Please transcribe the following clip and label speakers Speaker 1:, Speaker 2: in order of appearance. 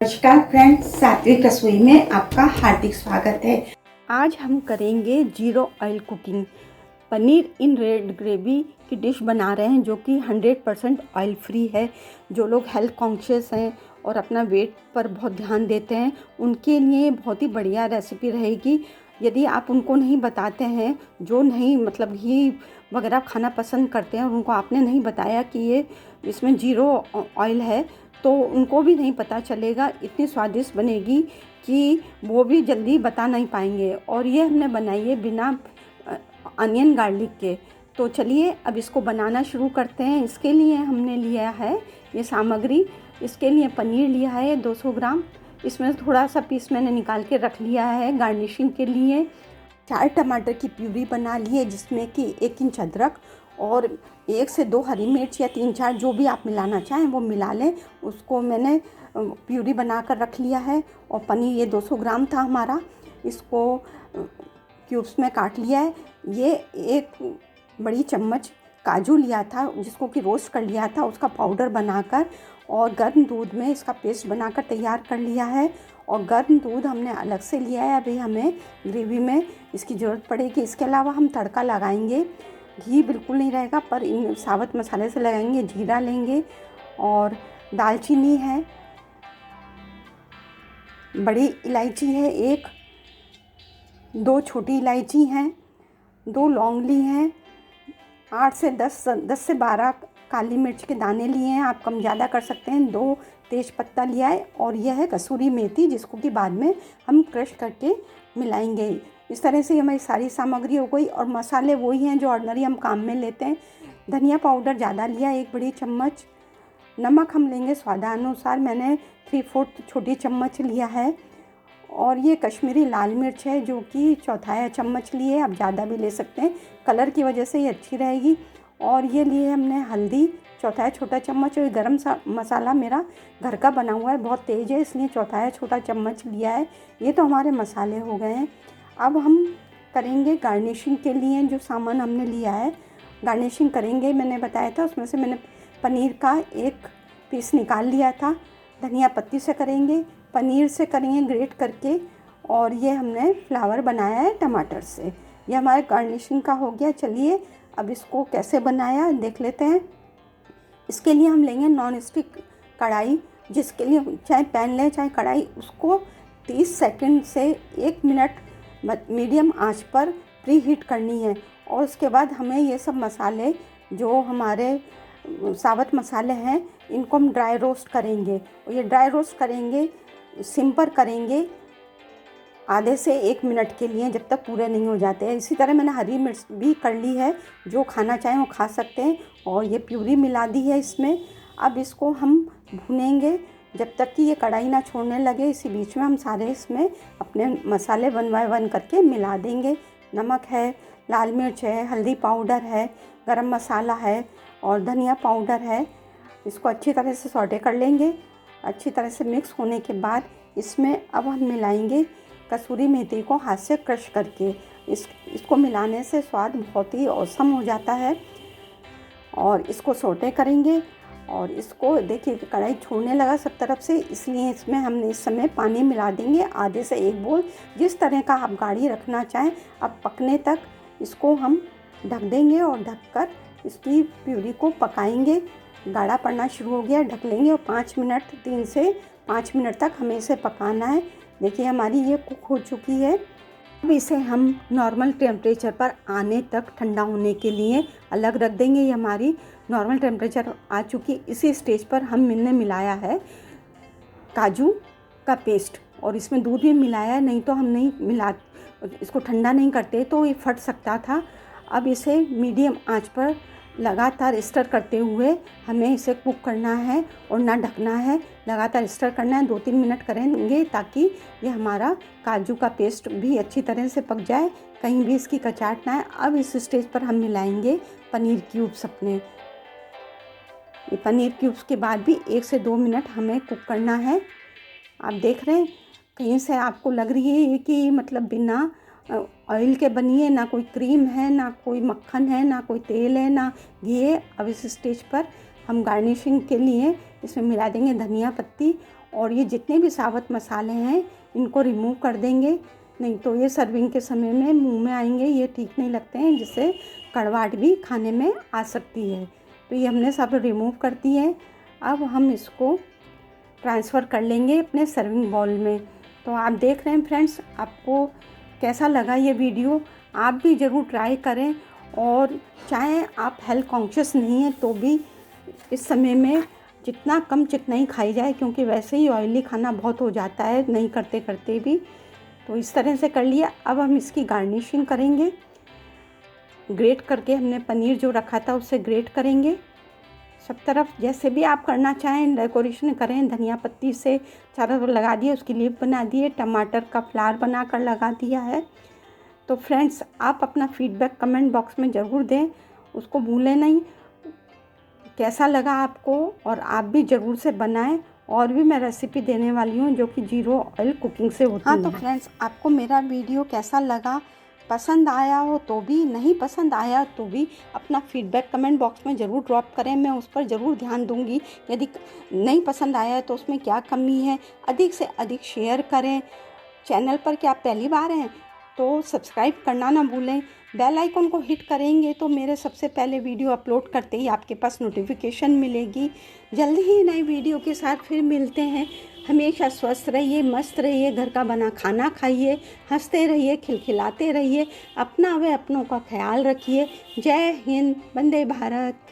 Speaker 1: नमस्कार फ्रेंड्स, सात्विक रसोई में आपका हार्दिक स्वागत है। आज हम करेंगे zero oil cooking. Paneer in red gravy की डिश बना रहे हैं जो कि 100% ऑयल फ्री है। जो लोग हेल्थ कॉन्शियस हैं और अपना वेट पर बहुत ध्यान देते हैं उनके लिए बहुत ही बढ़िया रेसिपी रहेगी। यदि आप उनको नहीं बताते हैं, जो नहीं मतलब घी वगैरह खाना पसंद करते हैं और उनको आपने नहीं बताया कि ये इसमें जीरो ऑयल है, तो उनको भी नहीं पता चलेगा। इतनी स्वादिष्ट बनेगी कि वो भी जल्दी बता नहीं पाएंगे। और ये हमने बनाई है बिना अनियन गार्लिक के। तो चलिए अब इसको बनाना शुरू करते हैं। इसके लिए हमने लिया है ये सामग्री। इसके लिए पनीर लिया है 200 ग्राम। इसमें थोड़ा सा पीस मैंने निकाल के रख लिया है गार्निशिंग के लिए। 4 टमाटर की प्यूरी बना ली है जिसमें कि 1 इंच अदरक और 1 से 2 हरी मिर्च या 3-4 जो भी आप मिलाना चाहें वो मिला लें। उसको मैंने प्यूरी बना कर रख लिया है। और पनीर ये 200 ग्राम था हमारा, इसको क्यूब्स में काट लिया है। ये 1 बड़ी चम्मच काजू लिया था जिसको कि रोस्ट कर लिया था, उसका पाउडर बनाकर और गर्म दूध में इसका पेस्ट बनाकर तैयार कर लिया है। और गर्म दूध हमने अलग से लिया है, अभी हमें ग्रेवी में इसकी ज़रूरत पड़ेगी। इसके अलावा हम तड़का लगाएंगे। घी बिल्कुल नहीं रहेगा पर इन साबुत मसाले से लगाएंगे। जीरा लेंगे और दालचीनी है, बड़ी इलायची है 1, 2 छोटी इलायची हैं, 2 लौंग ली हैं, 8 से 10 से 12 काली मिर्च के दाने लिए हैं, आप कम ज़्यादा कर सकते हैं। 2 तेज पत्ता लिया है और यह है कसूरी मेथी जिसको कि बाद में हम क्रश करके मिलाएंगे। इस तरह से हमारी सारी सामग्री हो गई। और मसाले वही हैं जो ऑर्डिनरी हम काम में लेते हैं। धनिया पाउडर ज़्यादा लिया 1 बड़ी चम्मच। नमक हम लेंगे स्वादानुसार, मैंने 3/4 छोटी चम्मच लिया है। और ये कश्मीरी लाल मिर्च है जो कि 1/4 चम्मच लिए, आप ज़्यादा भी ले सकते हैं, कलर की वजह से ये अच्छी रहेगी। और ये लिए हमने हल्दी 1/4 छोटा चम्मच। और गरम मसाला मेरा घर का बना हुआ है, बहुत तेज़ है इसलिए 1/4 छोटा चम्मच लिया है। ये तो हमारे मसाले हो गए हैं। अब हम करेंगे गार्निशिंग के लिए जो सामान हमने लिया है। गार्निशिंग करेंगे, मैंने बताया था उसमें से मैंने पनीर का 1 पीस निकाल लिया था। धनिया पत्ती से करेंगे, पनीर से करेंगे ग्रेट करके। और ये हमने फ्लावर बनाया है टमाटर से। ये हमारे गार्निशिंग का हो गया। चलिए अब इसको कैसे बनाया देख लेते हैं। इसके लिए हम लेंगे नॉन स्टिक कढ़ाई, जिसके लिए चाहे पैन लें चाहे कढ़ाई, उसको 30 सेकंड से 1 मिनट मीडियम आंच पर प्री हीट करनी है। और उसके बाद हमें ये सब मसाले जो हमारे साबुत मसाले हैं इनको हम ड्राई रोस्ट करेंगे। और ये ड्राई रोस्ट करेंगे, सिम पर करेंगे आधे से 1 मिनट के लिए, जब तक पूरे नहीं हो जाते हैं। इसी तरह मैंने हरी मिर्च भी कर ली है, जो खाना चाहें वो खा सकते हैं। और ये प्यूरी मिला दी है इसमें। अब इसको हम भूनेंगे जब तक कि ये कढ़ाई ना छोड़ने लगे। इसी बीच में हम सारे इसमें अपने मसाले 1 बाय 1 करके मिला देंगे। नमक है, लाल मिर्च है, हल्दी पाउडर है, गरम मसाला है और धनिया पाउडर है। इसको अच्छी तरह से सौटे कर लेंगे। अच्छी तरह से मिक्स होने के बाद इसमें अब हम मिलाएंगे कसूरी मेथी को हाथ से क्रश करके। इसको मिलाने से स्वाद बहुत ही औसम हो जाता है। और इसको सौटे करेंगे। और इसको देखिए कढ़ाई छोड़ने लगा सब तरफ से, इसलिए इसमें हमने इस समय पानी मिला देंगे आधे से 1 बोल। जिस तरह का आप गाढ़ी रखना चाहें। अब पकने तक इसको हम ढक देंगे और ढककर इसकी प्यूरी को पकाएंगे। गाढ़ा पड़ना शुरू हो गया, ढक लेंगे और 5 मिनट 3 से 5 मिनट तक हमें इसे पकाना है। देखिए हमारी ये कुक हो चुकी है। अब इसे हम नॉर्मल टेम्परेचर पर आने तक ठंडा होने के लिए अलग रख देंगे। ये हमारी नॉर्मल टेम्परेचर आ चुकी। इसी स्टेज पर हमने मिलाया है काजू का पेस्ट और इसमें दूध भी मिलाया है, नहीं तो हम नहीं मिला, इसको ठंडा नहीं करते तो ये फट सकता था। अब इसे मीडियम आंच पर लगातार स्टर करते हुए हमें इसे कुक करना है और ना ढकना है, लगातार स्टर करना है। 2-3 मिनट करेंगे ताकि ये हमारा काजू का पेस्ट भी अच्छी तरह से पक जाए, कहीं भी इसकी कचाट ना आए। अब इस स्टेज पर हम मिलाएंगे पनीर क्यूब्स अपने। ये पनीर क्यूब्स के बाद भी 1 से 2 मिनट हमें कुक करना है। आप देख रहे हैं कहीं से आपको लग रही है कि मतलब बिना ऑयल के बनी है, ना कोई क्रीम है, ना कोई मक्खन है, ना कोई तेल है, ना घी है। अब इस स्टेज पर हम गार्निशिंग के लिए इसमें मिला देंगे धनिया पत्ती और ये जितने भी साबुत मसाले हैं इनको रिमूव कर देंगे, नहीं तो ये सर्विंग के समय में मुंह में आएंगे, ये ठीक नहीं लगते हैं, जिससे कड़वाहट भी खाने में आ सकती है। तो ये हमने सब रिमूव कर दी है। अब हम इसको ट्रांसफ़र कर लेंगे अपने सर्विंग बाउल में। तो आप देख रहे हैं फ्रेंड्स, आपको कैसा लगा ये वीडियो, आप भी ज़रूर ट्राई करें। और चाहे आप हेल्थ कॉन्शियस नहीं हैं तो भी इस समय में जितना कम चिकनाई खाई जाए, क्योंकि वैसे ही ऑयली खाना बहुत हो जाता है नहीं करते करते भी। तो इस तरह से कर लिया। अब हम इसकी गार्निशिंग करेंगे। ग्रेट करके हमने पनीर जो रखा था उससे ग्रेट करेंगे सब तरफ, जैसे भी आप करना चाहें डेकोरेशन करें। धनिया पत्ती से चारों तरफ लगा दिए, उसकी लीफ बना दिए, टमाटर का फ्लावर बनाकर लगा दिया है। तो फ्रेंड्स, आप अपना फीडबैक कमेंट बॉक्स में ज़रूर दें, उसको भूलें नहीं। कैसा लगा आपको, और आप भी ज़रूर से बनाएं। और भी मैं रेसिपी देने वाली हूँ जो कि 0 ऑयल कुकिंग से होती है। हाँ, तो फ्रेंड्स, आपको मेरा वीडियो कैसा लगा, पसंद आया हो तो भी, नहीं पसंद आया तो भी अपना फीडबैक कमेंट बॉक्स में ज़रूर ड्रॉप करें। मैं उस पर ज़रूर ध्यान दूंगी। यदि नहीं पसंद आया तो उसमें क्या कमी है, अधिक से अधिक शेयर करें। चैनल पर क्या आप पहली बार हैं तो सब्सक्राइब करना ना भूलें। बेल आइकन को हिट करेंगे तो मेरे सबसे पहले वीडियो अपलोड करते ही आपके पास नोटिफिकेशन मिलेगी। जल्दी ही नई वीडियो के साथ फिर मिलते हैं। हमेशा स्वस्थ रहिए, मस्त रहिए, घर का बना खाना खाइए, हंसते रहिए, खिलखिलाते रहिए, अपना व अपनों का ख्याल रखिए। जय हिंद, वंदे भारत।